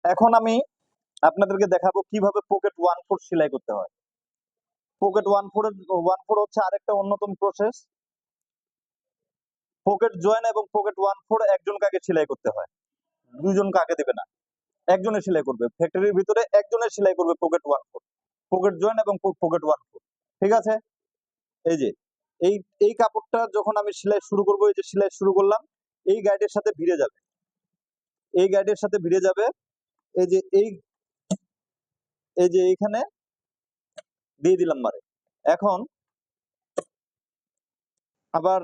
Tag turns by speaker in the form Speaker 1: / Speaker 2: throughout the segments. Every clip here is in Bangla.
Speaker 1: এখন আমি আপনাদেরকে দেখাবো কিভাবে পকেট 1/4 সেলাই করতে হয়। পকেট 1/4 হচ্ছে আরেকটা অন্যতম প্রসেস। পকেট জয়েন এবং পকেট 1/4 একজনকে আগে সেলাই করতে হয়, দুইজনকে আগে দিবে না, একজনে সেলাই করবে। ফ্যাক্টরির ভিতরে একজনের সেলাই করবে পকেট 1/4, পকেট জয়েন এবং পকেট 1/4। ঠিক আছে? এই যে এই এই কাপড়টা যখন আমি সেলাই শুরু করবো, এই যে সেলাই শুরু করলাম, এই গাইডের সাথে ভিড়ে যাবে, এই গাইডের সাথে ভিড়ে যাবে। এই যে এই যে এইখানে দিয়ে দিলাম মারে। এখন আবার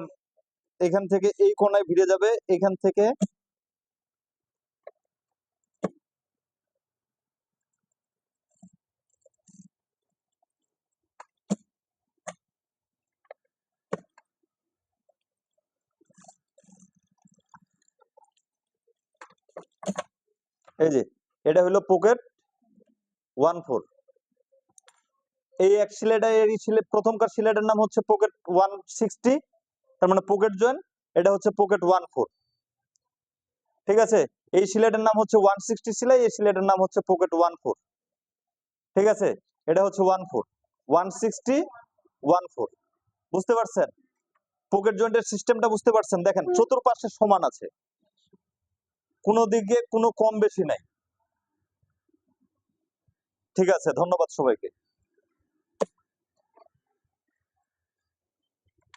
Speaker 1: এখান থেকে এই কোণায় ভিড়ে যাবে, এখান থেকে এই যে এটা হলো পকেট 1/4। এই এক সিলাইটা এই সিলাই প্রথমকার সিলাইটার নাম হচ্ছে পকেট 160, তার মানে পকেট জয়েন। এটা হচ্ছে পকেট 1/4। ঠিক আছে? এই সিলাইটার নাম হচ্ছে 160 সিলাই, এই সিলাইটার নাম হচ্ছে পকেট 1/4। ঠিক আছে? এটা হচ্ছে 1/4, 160, 1/4। বুঝতে পারছেন? পকেট জয়েন্টের সিস্টেমটা বুঝতে পারছেন? দেখেন চতুর্পাশে সমান আছে, কোনো দিকে কোনো কম বেশি নাই। ঠিক আছে, ধন্যবাদ সবাইকে।